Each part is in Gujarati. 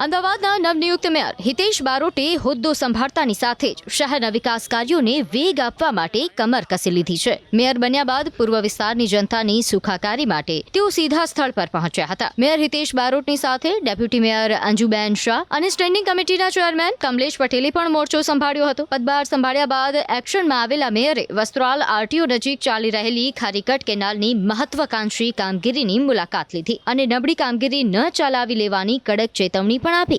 અમદાવાદના નવનિયુક્ત મેયર હિતેશ બારોટે હોદ્દો સંભાળતાની સાથે જ શહેરના વિકાસ કાર્યોને વેગ આપવા માટે કમર કસી લીધી છે। મેયર બન્યા બાદ પૂર્વ વિસ્તારની જનતાની સુખાકારી માટે તેઓ સીધા સ્થળ પર પહોંચ્યા હતા। મેયર હિતેશ બારોટની સાથે ડેપ્યુટી મેયર અંજુબેન શાહ અને સ્ટેન્ડિંગ કમિટીના ચેરમેન કમલેશ પટેલે પણ મોરચો સંભાળ્યો હતો। પદભાર સંભાળ્યા બાદ એક્શનમાં આવેલા મેયરે વસ્ત્રાલ આરટીઓ નજીક ચાલી રહેલી ખારીકટ કેનાલની મહત્વાકાંક્ષી કામગીરીની મુલાકાત લીધી અને નબળી કામગીરી ન ચલાવી લેવાની કડક ચેતવણી પણ આપી।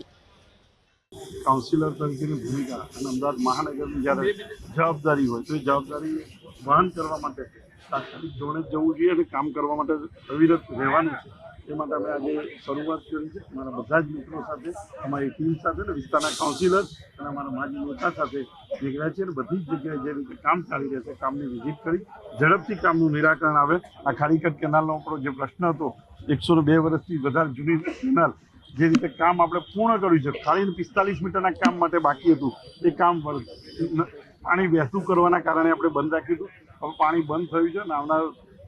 કાઉન્સિલર તરીકેની ભૂમિકા અને અમદાવાદ મહાનગરની જ્યારે જવાબદારી હોય તો એ જવાબદારી વહન કરવા માટે તાત્કાલિક ધોરણે જવું જોઈએ અને કામ કરવા માટે અવિરત રહેવાનું છે। એ માટે અમે આજે શરૂઆત કરી છે અમારા બધા જ મિત્રો સાથે, અમારી ટીમ સાથે અને વિસ્તારના કાઉન્સિલર અને અમારા માજી નેતા સાથે નીકળ્યા છીએ અને બધી જ જગ્યાએ જે રીતે કામ ચાલી રહ્યા છે કામની વિઝિટ કરી ઝડપથી કામનું નિરાકરણ આવે। આ ખારીકટ કેનાલનો આપણો જે પ્રશ્ન હતો 102 વર્ષથી વધારે જૂની કેનાલ જે રીતે કામ આપણે પૂર્ણ કર્યું છે, ખાલી 45 મીટરના કામ માટે બાકી હતું એ કામ પાણી વહેતું કરવાના કારણે આપણે બંધ રાખ્યું હતું। હવે પાણી બંધ થયું છે અને આવનાર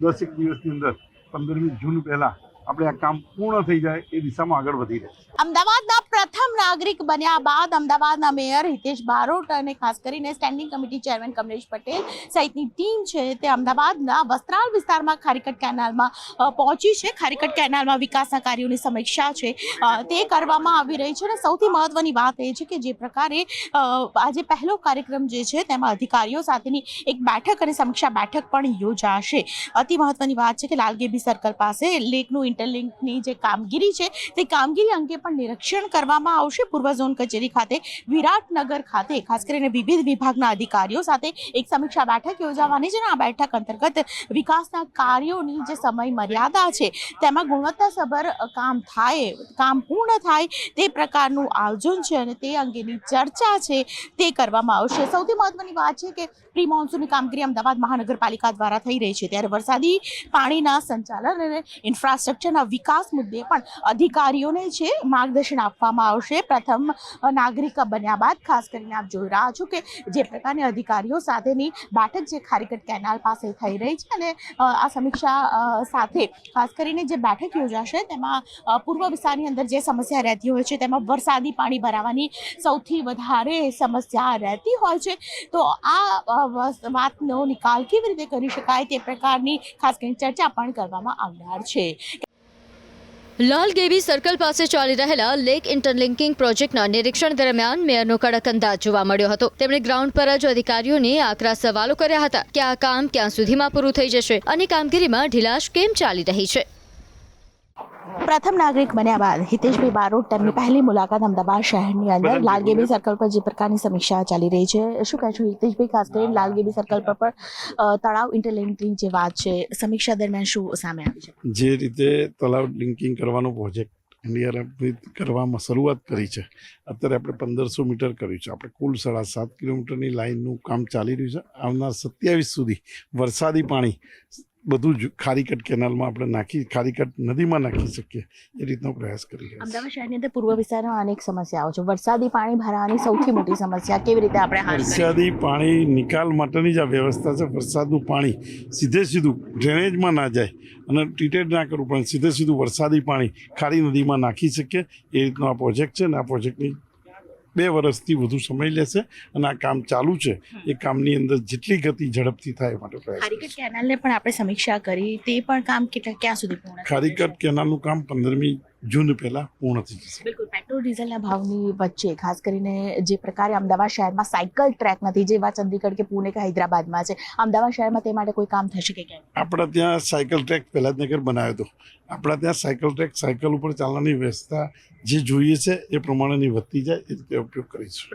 10 દિવસની અંદર 15મી જૂન પહેલાં આપણે આ કામ પૂર્ણ થઈ જાય એ દિશામાં આગળ વધી રહ્યા છે। અમદાવાદના પ્રથમ નાગરિક બન્યા બાદ અમદાવાદના મેયર હિતેશ બારોટ અને ખાસ કરીને standing committee chairman Kamlesh Patel સહિતની ટીમ છે તે અમદાવાદના વસ્ત્રાલ વિસ્તારમાં ખારીકટ કેનાલમાં પહોંચી છે। ખારીકટ કેનાલમાં વિકાસના કાર્યોની સમીક્ષા છે તે કરવામાં આવી રહી છે અને સૌથી મહત્વની વાત એ છે કે જે પ્રકારે આજે પહેલો કાર્યક્રમ જે છે તેમાં અધિકારીઓ સાથેની એક બેઠક અને સમીક્ષા બેઠક પણ યોજાશે। અતિ મહત્વની વાત છે કે લાલગેબી સર્કલ પાસે લેકનું ઇન્ટરલિંકની જે કામગીરી છે તે કામગીરી અંગે પણ નિરીક્ષણ કરવામાં આવશે। પૂર્વ ઝોન કચેરી ખાતે વિરાટનગર ખાતે ખાસ કરીને વિવિધ વિભાગના અધિકારીઓ સાથે એક સમીક્ષા બેઠક યોજાવાની છે અને આ બેઠક અંતર્ગત વિકાસના કાર્યોની જે સમય મર્યાદા છે તેમાં ગુણવત્તાસભર કામ પૂર્ણ થાય તે પ્રકારનું આયોજન છે અને તે અંગેની ચર્ચા છે તે કરવામાં આવશે। સૌથી મહત્વની વાત છે કે પ્રી મોન્સૂનની કામગીરી અમદાવાદ મહાનગરપાલિકા દ્વારા થઈ રહી છે ત્યારે વરસાદી પાણીના સંચાલન અને ઇન્ફ્રાસ્ટ્રક્ચરના વિકાસ મુદ્દે પણ અધિકારીઓને છે માર્ગદર્શન આપવામાં આવશે। પ્રથમ નાગરિક બન્યા બાદ ખાસ કરીને આપ જોઈ રહ્યા છો કે જે પ્રકારની અધિકારીઓ સાથેની બેઠક જે ખારીકટ કેનાલ પાસે થઈ રહી છે અને આ સમીક્ષા સાથે ખાસ કરીને જે બેઠક યોજાશે તેમાં પૂર્વ વિસ્તારની અંદર જે સમસ્યા રહેતી હોય છે તેમાં વરસાદી પાણી ભરાવાની સૌથી વધારે સમસ્યા રહેતી હોય છે તો આ વાતનો નિકાલ કેવી રીતે કરી શકાય તે પ્રકારની ખાસ કરીને ચર્ચા પણ કરવામાં આવનાર છે। લાલગેબી સર્કલ પાસે ચાલી રહેલા લેક ઇન્ટરલિંકિંગ પ્રોજેક્ટના નિરીક્ષણ દરમિયાન મેયરનો કડક અંદાજ જોવા મળ્યો હતો। તેમણે ગ્રાઉન્ડ પર જ અધિકારીઓને આકરા સવાલો કર્યા હતા કે આ કામ ક્યાં સુધીમાં પૂરું થઈ જશે અને કામગીરીમાં ઢીલાશ કેમ ચાલી રહી છે। પ્રથમ નાગરિક બન્યા બાદ હિતેશભાઈ બારોટ તેમની પહેલી મુલાકાત અમદાવાદ શહેરની અંદર લાલગેબી સર્કલ પર જે પ્રકારની સમીક્ષા ચાલી રહી છે શું કહેશો હિતેશભાઈ? ખાસ કરીને લાલગેબી સર્કલ પર પણ તળાવ ઇન્ટરલિંકિંગ જે વાત છે સમીક્ષા દરમિયાન શું સામે આવી છે? જે રીતે તળાવ લિંકિંગ કરવાનો પ્રોજેક્ટ નિયમિત કરવામાં શરૂઆત કરી છે, અત્યારે આપણે 1500 મીટર કર્યું છે, આપણે કુલ 7.5 કિલોમીટરની લાઇનનું કામ ચાલી રહ્યું છે। આવનાર 27 સુધી વરસાદી પાણી બધું જ ખારીકટ કેનાલમાં આપણે ખારીકટ નદીમાં નાખી શકીએ એ રીતનો પ્રયાસ કરી રહ્યા છીએ। અમદાવાદ શહેરની અંદર પૂર્વ વિસ્તારમાં અનેક સમસ્યાઓ છે, વરસાદી પાણી ભરાવાની સૌથી મોટી સમસ્યા કેવી રીતે આપણે વરસાદી પાણી નિકાલ માટેની જ આ વ્યવસ્થા છે। વરસાદનું પાણી સીધું ડ્રેનેજમાં ના જાય અને ટ્રીટેડ ના કરવું પણ સીધું વરસાદી પાણી ખારી નદીમાં નાખી શકીએ એ રીતનો આ પ્રોજેક્ટ છે અને આ પ્રોજેક્ટની 2 વર્ષથી વધુ સમય લેશે અને આ કામ ચાલુ છે। એ કામની અંદર જેટલી ગતિ ઝડપથી થાય માટે પ્રયાસ ખારીકટ કેનાલને પણ આપણે સમીક્ષા કરી તે પણ કામ ક્યાં સુધી પૂર્ણ? ખારીકટ કેનાલનું કામ 15મી જૂન પહેલા પૂર્ણ થઈ જશે। બિલકુલ પેટ્રોલ ડીઝલના ભાવની વચ્ચે ખાસ કરીને જે પ્રકારે અમદાવાદ શહેરમાં સાયકલ ટ્રેક નથી જે વાત ચંદીગઢ કે પુણે કે હૈદરાબાદમાં છે, અમદાવાદ શહેરમાં તે માટે કોઈ કામ થશે કે કેમ? આપણા ત્યાં સાયકલ ટ્રેક પહેલા જ નગર બનાવ્યો હતો, આપણા ત્યાં સાયકલ ટ્રેક સાયકલ ઉપર ચાલવાની વ્યવસ્થા જે જોઈએ છે એ પ્રમાણેની વધતી જાય એ રીતે ઉપયોગ કરીશું।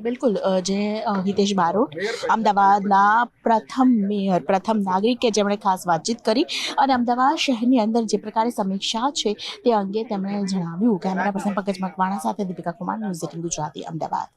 બિલકુલ જે હિતેશ બારોટ અમદાવાદના પ્રથમ મેયર પ્રથમ નાગરિક કે જેમણે ખાસ વાતચીત કરી અને અમદાવાદ શહેરની અંદર જે પ્રકારે સમીક્ષા છે તે અંગે તેમણે જણાવ્યું। કેમેરા પર્સન પંકજ મકવાણા સાથે દીપિકા કુમાર, ન્યૂઝ 18 ગુજરાતી, અમદાવાદ।